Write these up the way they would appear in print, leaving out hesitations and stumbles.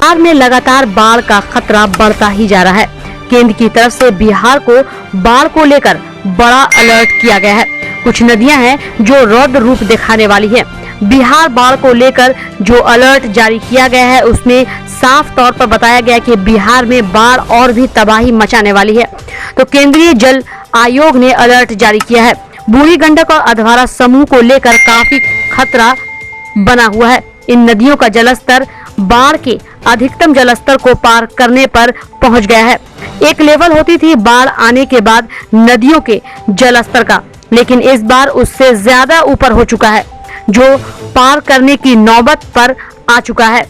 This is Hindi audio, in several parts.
बिहार में लगातार बाढ़ का खतरा बढ़ता ही जा रहा है। केंद्र की तरफ से बिहार को बाढ़ को लेकर बड़ा अलर्ट किया गया है। कुछ नदियां हैं जो रौद्र रूप दिखाने वाली है। बिहार बाढ़ को लेकर जो अलर्ट जारी किया गया है उसमें साफ तौर पर बताया गया कि बिहार में बाढ़ और भी तबाही मचाने वाली है। तो केंद्रीय जल आयोग ने अलर्ट जारी किया है। बूढ़ी गंडक और अधवारा समूह को लेकर काफी खतरा बना हुआ है। इन नदियों का जलस्तर बाढ़ के अधिकतम जलस्तर को पार करने पर पहुंच गया है। एक लेवल होती थी बाढ़ आने के बाद नदियों के जलस्तर का, लेकिन इस बार उससे ज्यादा ऊपर हो चुका है, जो पार करने की नौबत पर आ चुका है।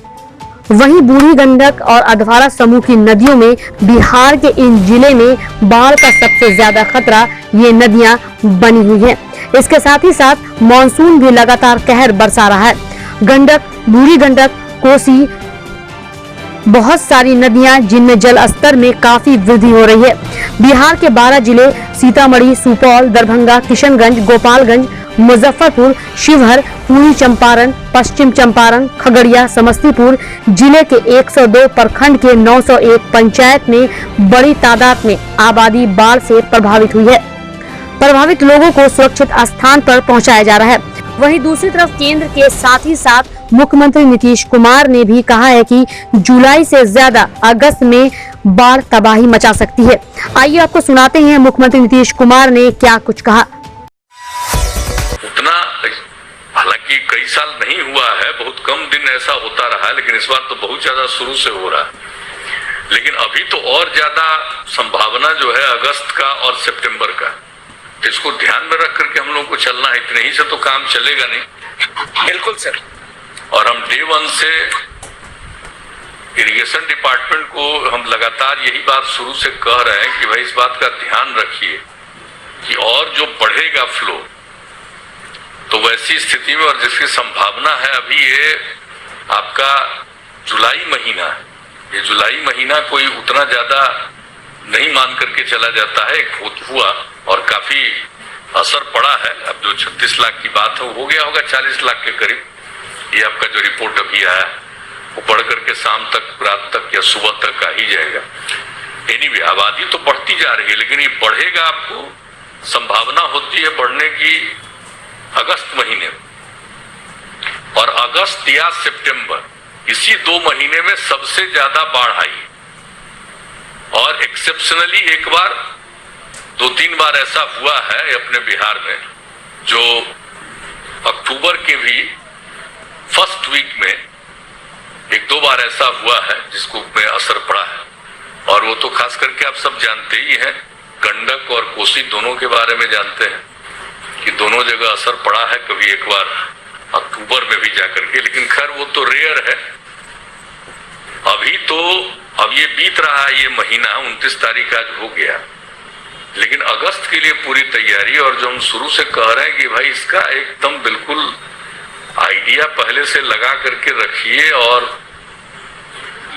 वहीं बूढ़ी गंडक और अधवारा समूह की नदियों में बिहार के इन जिले में बाढ़ का सबसे ज्यादा खतरा ये नदियां बनी हुई हैं। इसके साथ ही साथ मानसून भी लगातार कहर बरसा रहा है। गंडक, बूढ़ी गंडक, कोसी, बहुत सारी नदियां जिनमें जल स्तर में काफी वृद्धि हो रही है। बिहार के 12 जिले सीतामढ़ी, सुपौल, दरभंगा, किशनगंज, गोपालगंज, मुजफ्फरपुर, शिवहर, पूर्वी चंपारण, पश्चिम चंपारण, खगड़िया, समस्तीपुर जिले के 102 प्रखंड के 901 पंचायत में बड़ी तादाद में आबादी बाढ़ से प्रभावित हुई है। प्रभावित लोगों को सुरक्षित स्थान पर पहुंचाया जा रहा है। वहीं दूसरी तरफ केंद्र के साथ ही साथ मुख्यमंत्री नीतीश कुमार ने भी कहा है कि जुलाई से ज्यादा अगस्त में बाढ़ तबाही मचा सकती है। आइए आपको सुनाते हैं मुख्यमंत्री नीतीश कुमार ने क्या कुछ कहा। उतना हालांकि कई साल नहीं हुआ है, बहुत कम दिन ऐसा होता रहा है, लेकिन इस बार तो बहुत ज्यादा शुरू से हो रहा है। लेकिन अभी तो और ज्यादा संभावना जो है अगस्त का और सितंबर का, तो इसको ध्यान में रख करके हम लोग को चलना है। इतने ही से तो काम चलेगा नहीं। बिल्कुल सर। और हम डे 1 से इरिगेशन डिपार्टमेंट को हम लगातार यही बात शुरू से कह रहे हैं कि भाई इस बात का ध्यान रखिए कि और जो बढ़ेगा फ्लो, तो वैसी स्थिति में और जिसकी संभावना है अभी ये आपका जुलाई महीना है, ये जुलाई महीना कोई उतना ज्यादा नहीं मान करके चला जाता है। हुआ और काफी असर पड़ा है। अब जो 36 लाख की बात है हो गया होगा 40 लाख के करीब। ये आपका जो रिपोर्ट अभी आया वो बढ़ करके शाम तक, रात तक या सुबह तक आ ही जाएगा। एनीवे आबादी तो बढ़ती जा रही है, लेकिन ये बढ़ेगा, आपको संभावना होती है बढ़ने की अगस्त महीने में। और अगस्त या सितंबर, इसी 2 महीने में सबसे ज्यादा बाढ़ आई। और एक्सेप्शनली एक बार 2-3 बार ऐसा हुआ है अपने बिहार में, जो अक्टूबर के भी फर्स्ट वीक में 1-2 बार ऐसा हुआ है जिसको में असर पड़ा है। और वो तो खास करके आप सब जानते ही हैं, गंडक और कोसी दोनों के बारे में जानते हैं कि दोनों जगह असर पड़ा है। कभी एक बार अक्टूबर में भी जाकर के, लेकिन खैर वो तो रेयर है। अभी तो अब ये बीत रहा है, ये महीना 29 तारीख आज हो गया, लेकिन अगस्त के लिए पूरी तैयारी। और जो हम शुरू से कह रहे हैं कि भाई इसका एकदम बिल्कुल आइडिया पहले से लगा करके रखिए और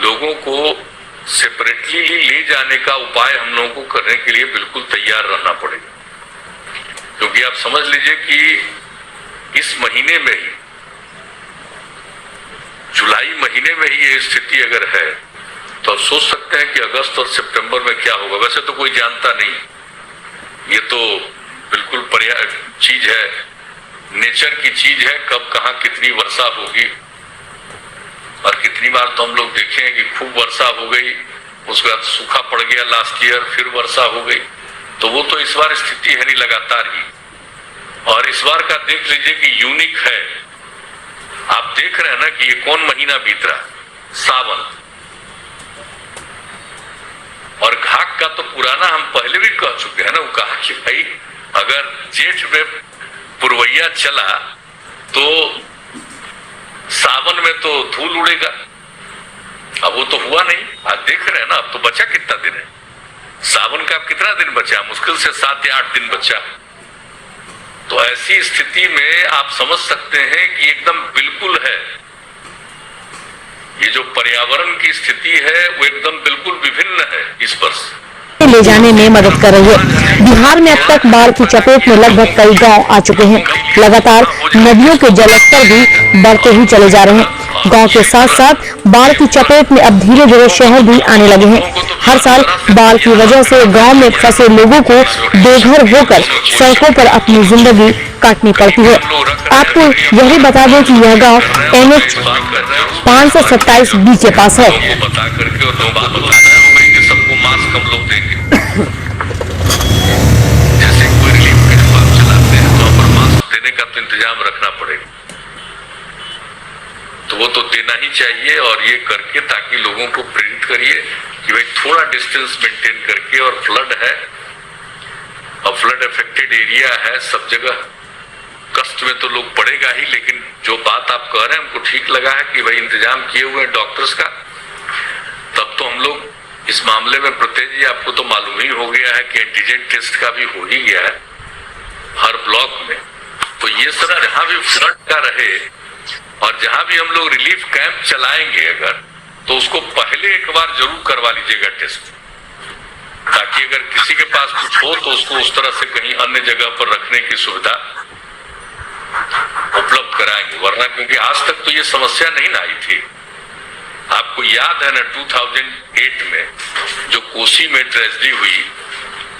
लोगों को सेपरेटली ले जाने का उपाय हम लोगों को करने के लिए बिल्कुल तैयार रहना पड़ेगा। क्योंकि आप समझ लीजिए कि इस महीने में ही, जुलाई महीने में ही ये स्थिति अगर है, तो आप सोच सकते हैं कि अगस्त और सितंबर में क्या होगा। वैसे तो कोई जानता नहीं, ये तो बिल्कुल चीज है, नेचर की चीज है, कब कहाँ कितनी वर्षा होगी। और कितनी बार तो हम लोग देखे हैं कि खूब वर्षा हो गई, उसके बाद सूखा पड़ गया लास्ट ईयर, फिर वर्षा हो गई। तो वो तो इस बार स्थिति है नहीं, लगातार ही। और इस बार का देख लीजिए कि यूनिक है। आप देख रहे हैं ना कि ये कौन महीना बीत रहा, सावन। और घाट का तो पुराना हम पहले भी कह चुके हैं ना, वो कहा कि भाई अगर जेठ में पुरवैया चला तो सावन में तो धूल उड़ेगा। अब वो तो हुआ नहीं। आज देख रहे हैं ना, अब तो बचा कितना दिन है सावन का, कितना दिन बचा, मुश्किल से 7 या 8 दिन बचा। तो ऐसी स्थिति में आप समझ सकते हैं कि एकदम बिल्कुल है, ये जो पर्यावरण की स्थिति है वो एकदम बिल्कुल विभिन्न है इस वर्ष। ले जाने में मदद कर रही है। बिहार में अब तक बाढ़ की चपेट में लगभग कई गांव आ चुके हैं। लगातार नदियों के जलस्तर भी बढ़ते ही चले जा रहे हैं। गांव के साथ साथ बाढ़ की चपेट में अब धीरे धीरे शहर भी आने लगे हैं। हर साल बाढ़ की वजह से गांव में फंसे लोगों को बेघर होकर सड़कों पर अपनी जिंदगी काटनी पड़ती है। आपको यह भी बता दें कि यह गांव NH 527 B के पास है। बता करके और लोगों को बताना है कि सबको मास्क हम लोग देंगे। जैसे कोई रिलीफ कैंप आप चलाते हैं तो वहाँ पर मास्क देने का तो इंतजाम रखना पड़ेगा, तो वो तो देना ही चाहिए। और ये करके ताकि लोगों को प्रेरित करिए कि भाई थोड़ा डिस्टेंस मेंटेन करके, और फ्लड है और फ्लड अफेक्टेड एरिया है, सब जगह कष्ट में तो लोग पड़ेगा ही। लेकिन जो बात आप कह रहे हैं हमको ठीक लगा है कि भाई इंतजाम किए हुए हैं डॉक्टर्स का, तब तो हम लोग इस मामले में प्रत्येक जी आपको तो मालूम ही हो गया है कि एंटीजन टेस्ट का भी हो ही गया है हर ब्लॉक में। तो ये सब जहां भी फ्लड का रहे और जहां भी हम लोग रिलीफ कैंप चलाएंगे अगर, तो उसको पहले एक बार जरूर करवा लीजिएगा टेस्ट, ताकि अगर किसी के पास कुछ हो तो उसको उस तरह से कहीं अन्य जगह पर रखने की सुविधा उपलब्ध कराएंगे। वरना क्योंकि आज तक तो ये समस्या नहीं ना आई थी। आपको याद है ना 2008 में जो कोसी में ट्रेजेडी हुई,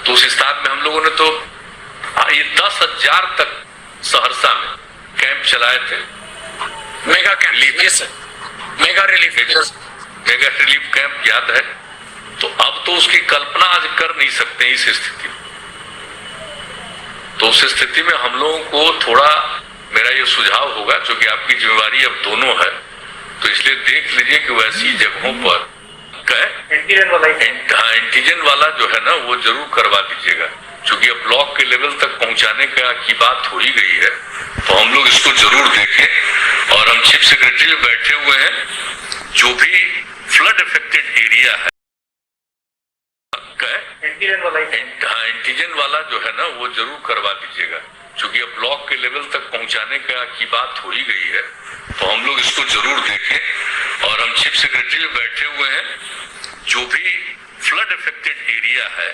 तो उस हिसाब में हम लोगों ने तो ये 10,000 तक सहरसा में कैंप चलाए थे, mega relief, mega relief camp याद है। तो अब तो उसकी कल्पना आज कर नहीं सकते इस स्थिति में। तो उस स्थिति में हम लोगों को थोड़ा, मेरा ये सुझाव होगा, क्योंकि आपकी जिम्मेवारी अब दोनों है, तो इसलिए देख लीजिए कि वैसी जगहों पर एंटीजन वाला जो है ना वो जरूर करवा दीजिएगा, क्योंकि अब ब्लॉक के लेवल तक पहुंचाने की बात हो ही गई है। तो हम लोग इसको जरूर देखें। और हम चीफ सेक्रेटरी में बैठे हुए हैं, जो भी फ्लड अफेक्टेड एरिया है एंटीजन वाला जो है ना वो जरूर करवा दीजिएगा, क्योंकि अब ब्लॉक के लेवल तक पहुंचाने की बात हो ही गई है। तो हम लोग इसको जरूर देखें। और हम चीफ सेक्रेटरी में बैठे हुए हैं, जो भी फ्लड अफेक्टेड एरिया है